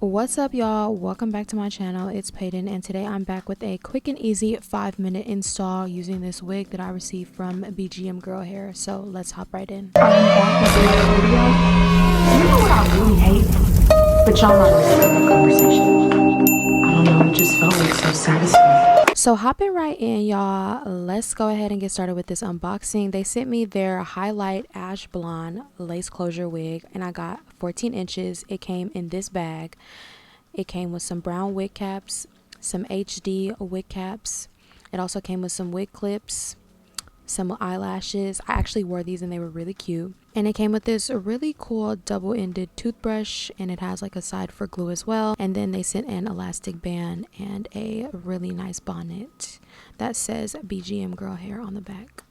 What's up, y'all? Welcome back to my channel. It's Payton, and today I'm back with a quick and easy 5-minute install using this wig that I received from BGMgirl hair. So let's hop right in. I'm back with another video. You know what I really hate? But y'all not listening to the conversation. I don't know, it just felt like so satisfying. So hopping right in, y'all, let's go ahead and get started with this unboxing. They sent me their highlight ash blonde lace closure wig, and I got 14 inches. It came in this bag. It came with some brown wig caps, some HD wig caps. It also came with some wig clips, some eyelashes. I actually wore these and they were really cute. And it came with this really cool double-ended toothbrush, and it has like a side for glue as well. And then they sent an elastic band and a really nice bonnet that says BGMgirlhair on the back.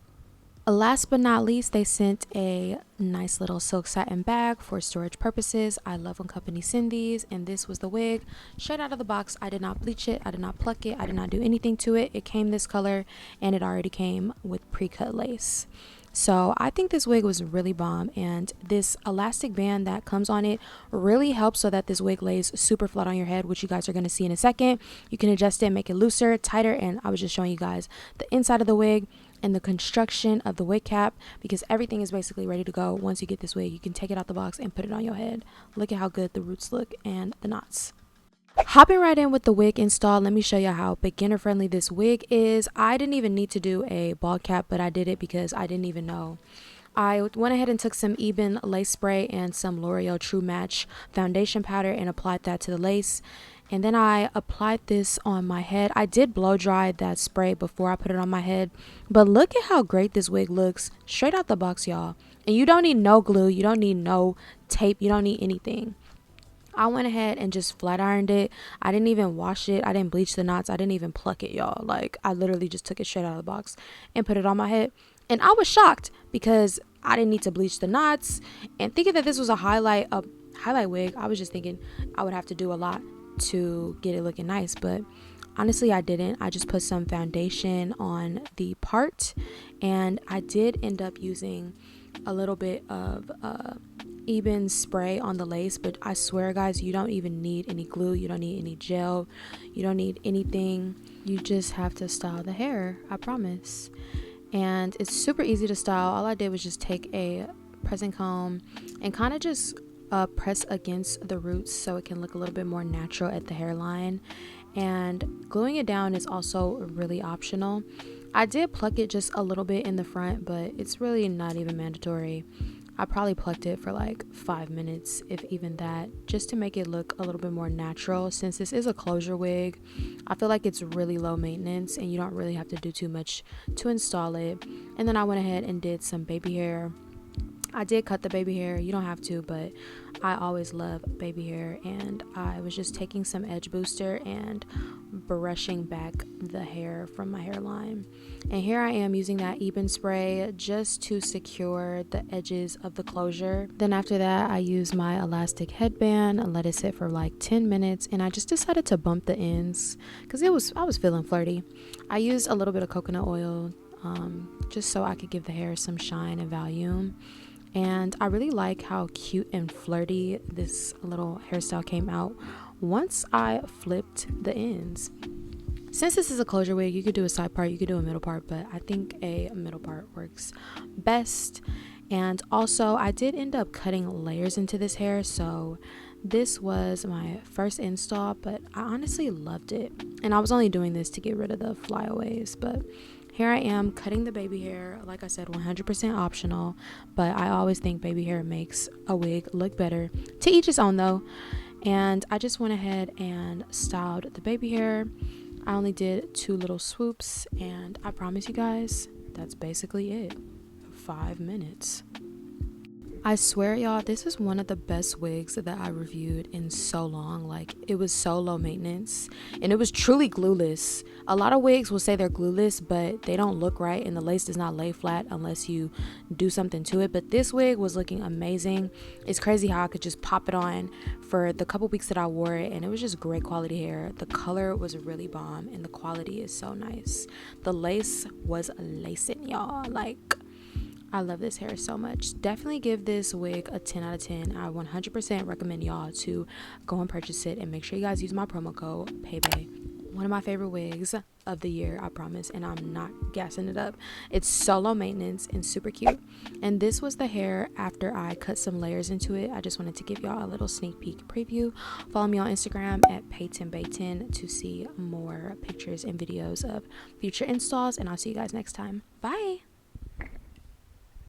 Last but not least, they sent a nice little silk satin bag for storage purposes. I love when companies send these, and this was the wig straight out of the box. I did not bleach it, I did not pluck it, I did not do anything to it. It came this color, and it already came with pre-cut lace. So I think this wig was really bomb, and this elastic band that comes on it really helps so that this wig lays super flat on your head, which you guys are going to see in a second. You can adjust it, make it looser, tighter, and I was just showing you guys the inside of the wig and the construction of the wig cap, because everything is basically ready to go. Once you get this wig, you can take it out the box and put it on your head. Look at how good the roots look and the knots. Hopping right in with the wig install, let me show you how beginner friendly this wig is. I didn't even need to do a bald cap, but I did it because I didn't even know. I went ahead and took some Eben lace spray and some L'Oreal True Match foundation powder and applied that to the lace. And then I applied this on my head. I did blow dry that spray before I put it on my head. But look at how great this wig looks straight out the box, y'all. And you don't need no glue. You don't need no tape. You don't need anything. I went ahead and just flat ironed it. I didn't even wash it. I didn't bleach the knots. I didn't even pluck it, y'all. Like, I literally just took it straight out of the box and put it on my head. And I was shocked because I didn't need to bleach the knots. And thinking that this was a highlight wig, I was just thinking I would have to do a lot to get it looking nice, but honestly I didn't. I just put some foundation on the part, and I did end up using a little bit of Eben spray on the lace, but I swear guys, you don't even need any glue, you don't need any gel, you don't need anything. You just have to style the hair, I promise. And it's super easy to style. All I did was just take a pressing comb and kind of just press against the roots so it can look a little bit more natural at the hairline. And gluing it down is also really optional. I did pluck it just a little bit in the front, but it's really not even mandatory. I probably plucked it for like 5 minutes, if even that, just to make it look a little bit more natural. Since this is a closure wig, I feel like it's really low maintenance and you don't really have to do too much to install it. And then I went ahead and did some baby hair. I did cut the baby hair. You don't have to, but I always love baby hair. And I was just taking some edge booster and brushing back the hair from my hairline. And here I am using that Eben spray just to secure the edges of the closure. Then after that, I used my elastic headband and let it sit for like 10 minutes. And I just decided to bump the ends because I was feeling flirty. I used a little bit of coconut oil just so I could give the hair some shine and volume. And I really like how cute and flirty this little hairstyle came out once I flipped the ends. Since this is a closure wig, you could do a side part, you could do a middle part, but I think a middle part works best. And also, I did end up cutting layers into this hair, so this was my first install, but I honestly loved it. And I was only doing this to get rid of the flyaways, but here I am cutting the baby hair. Like I said, 100% optional, but I always think baby hair makes a wig look better. To each his own though. And I just went ahead and styled the baby hair. I only did 2 little swoops, and I promise you guys, that's basically it. 5 minutes. I swear y'all, this is one of the best wigs that I reviewed in so long. Like, it was so low maintenance and it was truly glueless. A lot of wigs will say they're glueless, but they don't look right and the lace does not lay flat unless you do something to it. But this wig was looking amazing. It's crazy how I could just pop it on for the couple weeks that I wore it, and it was just great quality hair. The color was really bomb and the quality is so nice. The lace was lacing, y'all. Like, I love this hair so much. Definitely give this wig a 10 out of 10. I 100% recommend y'all to go and purchase it, and make sure you guys use my promo code PAYBAY. One of my favorite wigs of the year, I promise, and I'm not gassing it up. It's so low maintenance and super cute. And this was the hair after I cut some layers into it. I just wanted to give y'all a little sneak peek preview. Follow me on Instagram at Payton B to see more pictures and videos of future installs, and I'll see you guys next time. Bye.